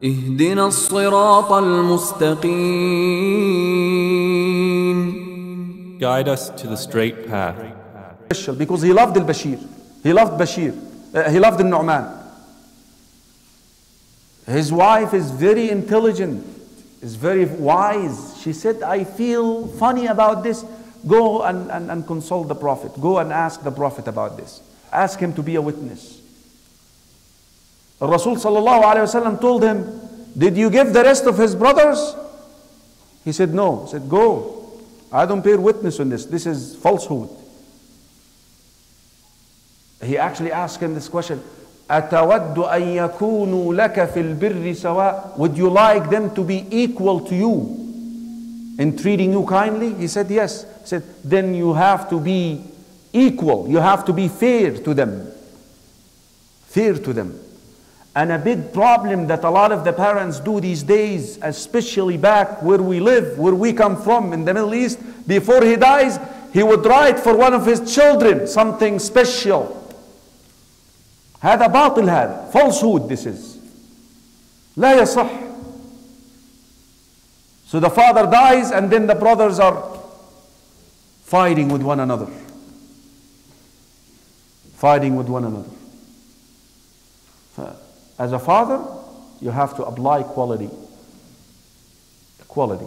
اهدنا الصراط المستقيم. Guide us to the straight path. Because he loved al-Bashir. He loved Bashir. He loved al-Nu'man. His wife is very intelligent, is very wise. She said, I feel funny about this. Go and consult the Prophet. Go and ask the Prophet about this. Ask him to be a witness. Rasul sallallahu alayhi wasallam told him, did you give the rest of his brothers? He said, no. He said, go. I don't bear witness on this. This is falsehood. He actually asked him this question, أَتَوَدُّ أَن يَكُونُوا لَكَ فِي الْبِرِّ سَوَاء? Would you like them to be equal to you in treating you kindly? He said, yes. He said, then you have to be equal. You have to be fair to them. Fair to them. And a big problem that a lot of the parents do these days, especially back where we live, where we come from in the Middle East, before he dies, he would write for one of his children something special. هذا باطل هذا. Falsehood this is. لا يصح. So the father dies and then the brothers are fighting with one another. Fighting with one another. As a father, you have to apply equality. Equality.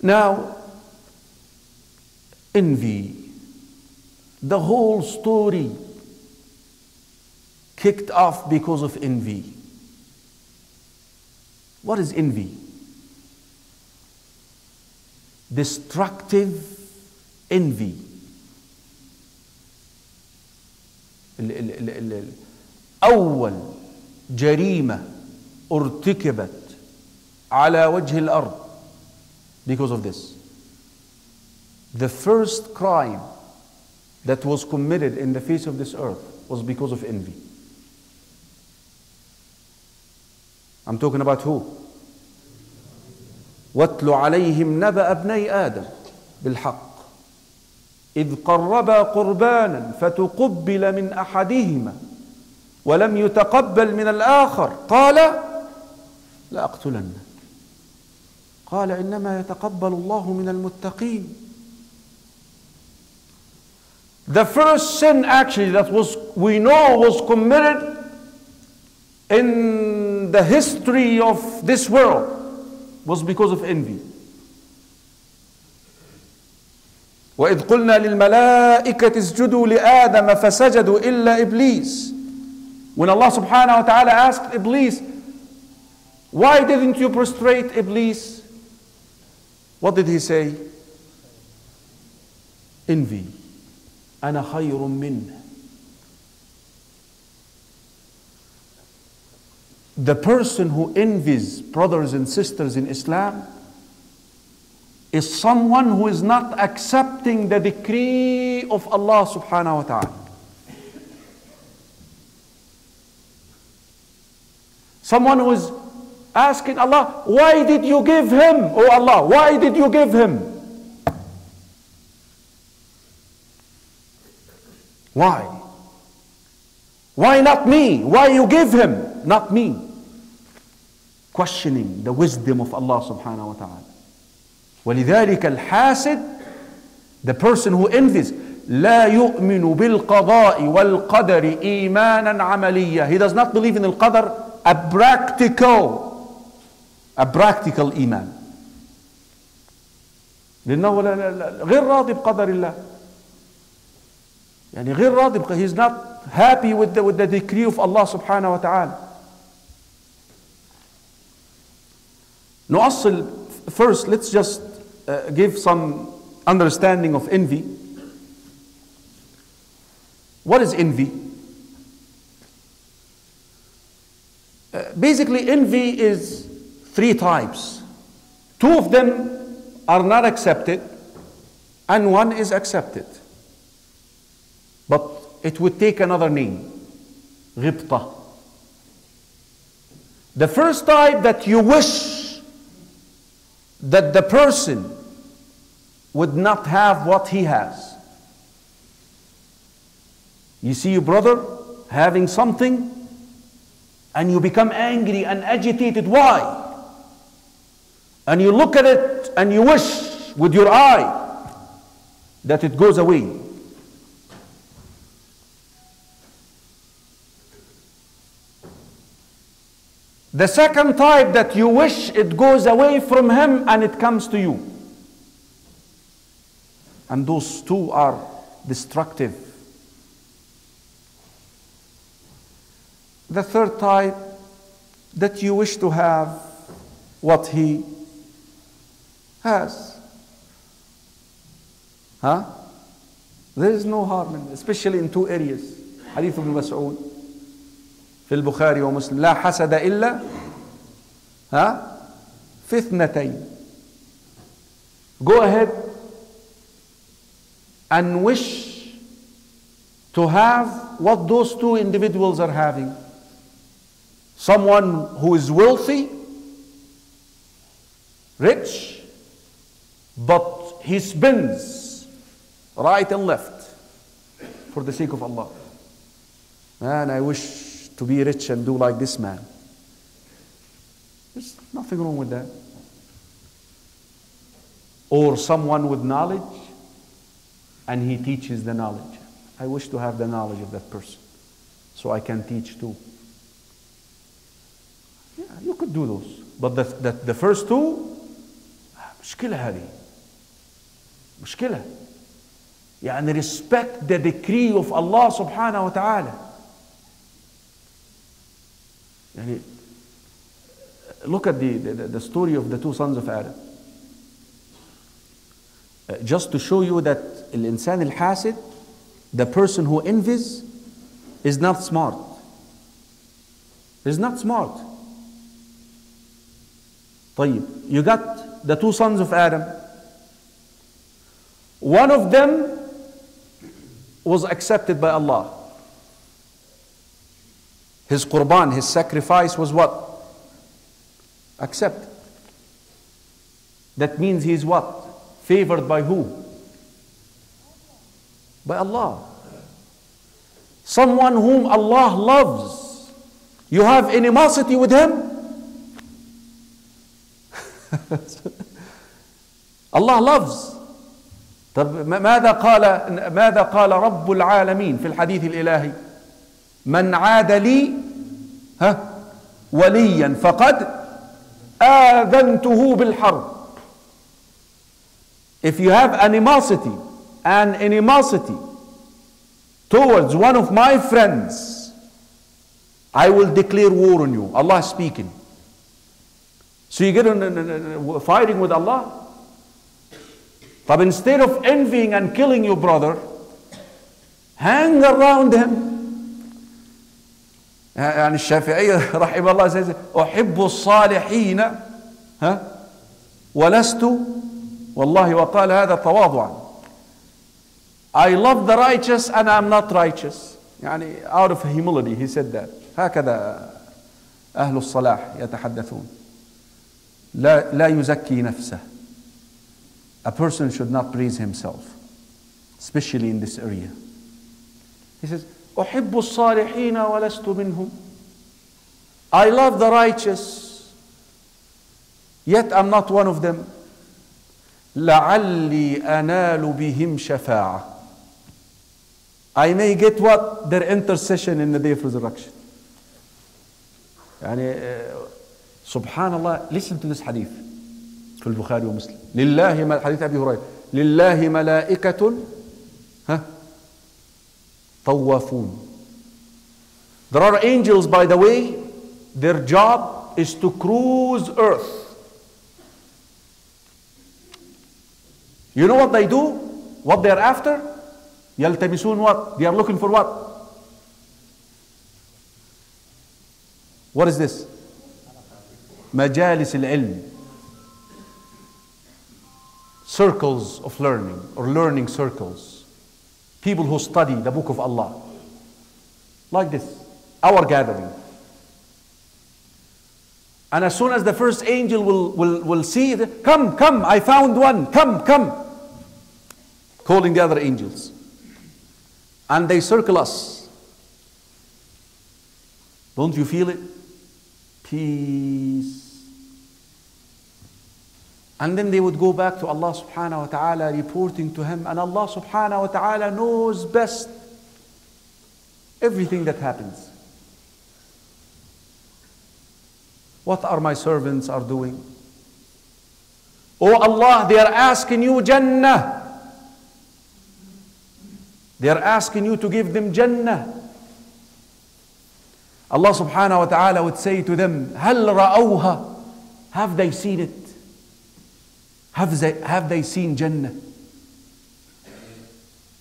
Now, envy. The whole story kicked off because of envy. What is envy? Destructive envy. أول جريمة ارتكبت على وجه الأرض because of this. The first crime that was committed in the face of this earth was because of envy. I'm talking about who? وَاتْلُ عَلَيْهِمْ نَبَأَ ابْنَيْ آدَمَ بِالْحَقِّ إذ قربا قربانا فتقبل من أحدهما ولم يتقبل من الآخر قال لأقتلنك قال إنما يتقبل الله من المتقين. The first sin actually that we know was committed in the history of this world was because of envy. وَإِذْ قُلْنَا لِلْمَلَائِكَةِ اسْجُدُوا لِآدَمَ فَسَجَدُوا إِلَّا إِبْلِيسَ. When Allah subhanahu wa ta'ala asked Iblis, why didn't you prostrate, Iblis? What did he say? Envy. أَنَا خَيْرٌ مِّنْهُ. The person who envies brothers and sisters in Islam is someone who is not accepting the decree of Allah subhanahu wa ta'ala. Someone who is asking Allah, why did you give him? Oh Allah, why did you give him? Why? Why not me? Why you give him? Not me. Questioning the wisdom of Allah subhanahu wa ta'ala. ولذلك الحاسد, the person who envies, لا يؤمن بالقضاء والقدر إيمانا عمليا. He does not believe in القدر, a practical إيمان. لأنه غير راضي بقدر الله. يعني غير راضي, he's not happy with the decree of Allah subhanahu wa ta'ala. نؤصل first, let's just give some understanding of envy. What is envy? Basically, envy is three types. Two of them are not accepted, and one is accepted. But it would take another name. غبطة. The first type, that you wish that the person would not have what he has. You see your brother having something, and you become angry and agitated. Why? And you look at it and you wish with your eye that it goes away. The second type, that you wish it goes away from him and it comes to you. And those two are destructive. The third type, that you wish to have what he has. Huh? There is no harm in it, especially in two areas. Hadith ibn Mas'ud في البخاري ومسلم لا حسد إلا في اثنتين. Go ahead and wish to have what those two individuals are having. Someone who is wealthy, rich, but he spends right and left for the sake of Allah. Man, I wish to be rich and do like this man. There's nothing wrong with that. Or someone with knowledge and he teaches the knowledge. I wish to have the knowledge of that person so I can teach too. Yeah, you could do those. But the first two, مشكلة هذه. مشكلة. يعني respect the decree of Allah subhanahu wa ta'ala. يعني look at the story of the two sons of Adam. Just to show you that الإنسان الحاسد, the person who envies, is not smart. Is not smart. طيب, you got the two sons of Adam. One of them was accepted by Allah. His qurban, his sacrifice was what? Accepted. That means he is what? Favored by who? By Allah. Someone whom Allah loves. You have animosity with him? Allah loves. طب ماذا قال رب العالمين في الحديث الإلهي؟ من عاد لي وليا فقد آذنته بالحرب. If you have animosity towards one of my friends, I will declare war on you. Allah is speaking. So you get fighting with Allah. But instead of envying and killing your brother, hang around him. يعني الشافعية رحمه الله says أحب الصالحين ولست والله وقال هذا تواضعا. I love the righteous and I'm not righteous. يعني out of humility he said that. هكذا أهل الصلاح يتحدثون. لا يزكي نفسه. A person should not praise himself, especially in this area. He says, أحب الصالحين ولست منهم. I love the righteous, yet I'm not one of them. لعلي أنال بهم شفاعة. I may get what? Their intercession in the day of resurrection. يعني سبحان الله. Listen to this hadith في البخاري ومسلم. لله حديث أبي هريرة. لله ملائكة طوافون. There are angels, by the way, their job is to cruise earth. You know what they do? What they are after? يلتمسون what? They are looking for what? What is this? مجالس العلم. Circles of learning, or learning circles. People who study the book of Allah. Like this, our gathering. And as soon as the first angel will see it, come, I found one, come. Calling the other angels. And they circle us. Don't you feel it? peace. And then they would go back to Allah subhanahu wa ta'ala, reporting to Him, and Allah subhanahu wa ta'ala knows best everything that happens. What are my servants are doing? Oh Allah, they are asking you Jannah. They are asking you to give them Jannah. Allah subhanahu wa ta'ala would say to them, هَلْ رَأَوْهَا? Have they seen it? Have they seen Jannah?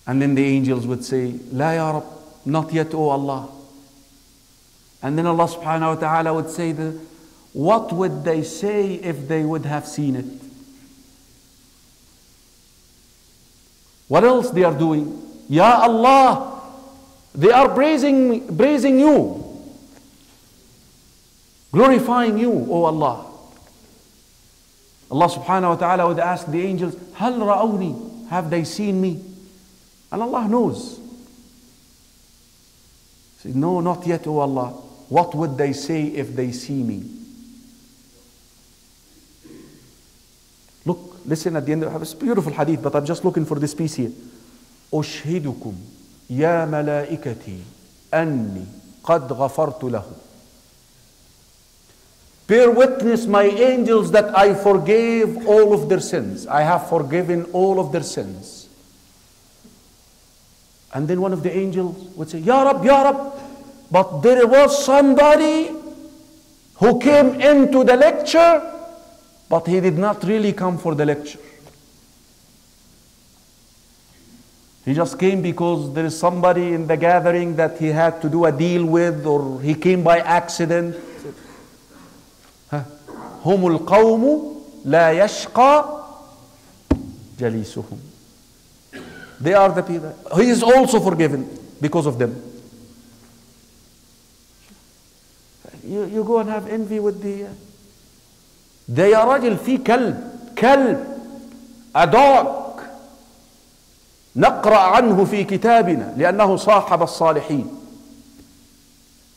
And then the angels would say, La ya Rab, not yet, O Allah. And then Allah subhanahu wa ta'ala would say, what would they say if they would have seen it? What else they are doing? Ya Allah, they are praising you, glorifying you, O Allah. Allah subhanahu wa ta'ala would ask the angels, Hal ra'awni? Have they seen me? And Allah knows. Say, no, not yet, O Allah. What would they say if they see me? Look, listen at the end of this beautiful hadith, but I'm just looking for this piece here. أشهدكم يا ملائكتي أني قد غفرت له. Bear witness, my angels, that I forgave all of their sins. I have forgiven all of their sins. And then one of the angels would say, Ya Rab, Ya Rab, but there was somebody who came into the lecture, but he did not really come for the lecture. He just came because there is somebody in the gathering that he had to do a deal with, or he came by accident. هم القوم لا يشقى جليسهم. They are the people. He is also forgiven because of them. You go and have envy with the. ده يا راجل في كلب a dog نقرأ عنه في كتابنا لأنه صاحب الصالحين.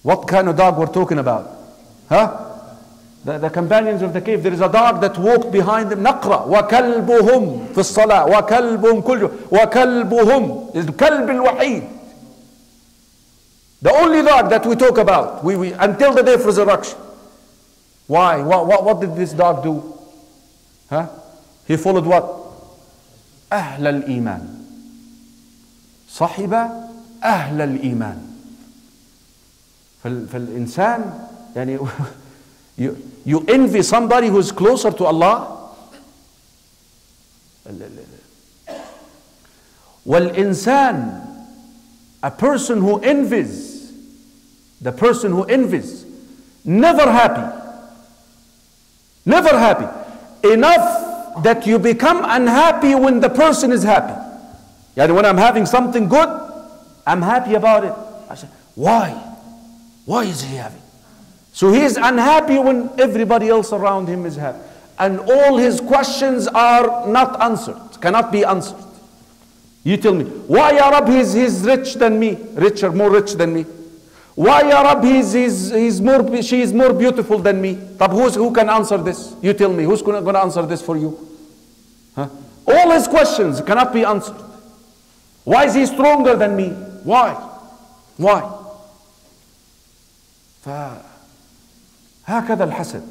What kind of dog we're talking about? Huh? The companions of the cave, there is a dog that walked behind them. نقرأ وكلبهم في الصلاة وكلبهم كله وكلبهم الكلب الوحيد. The only dog that we talk about we until the day of resurrection. Why? What did this dog do? Huh? He followed what? أهل الإيمان. صحب أهل الإيمان. فالإنسان يعني you envy somebody who's closer to Allah. والإنسان, a person who envies, the person who envies, never happy. Never happy. Enough that you become unhappy when the person is happy. Yani when I'm having something good, I'm happy about it. I say, why? Why is he having? So he is unhappy when everybody else around him is happy. And all his questions are not answered, cannot be answered. You tell me, why Ya Rab, he's rich than me, more rich than me? Why Ya Rab, she is more beautiful than me? Who can answer this? You tell me, who's going to answer this for you? Huh? All his questions cannot be answered. Why is he stronger than me? Why? Why? هكذا الحسد.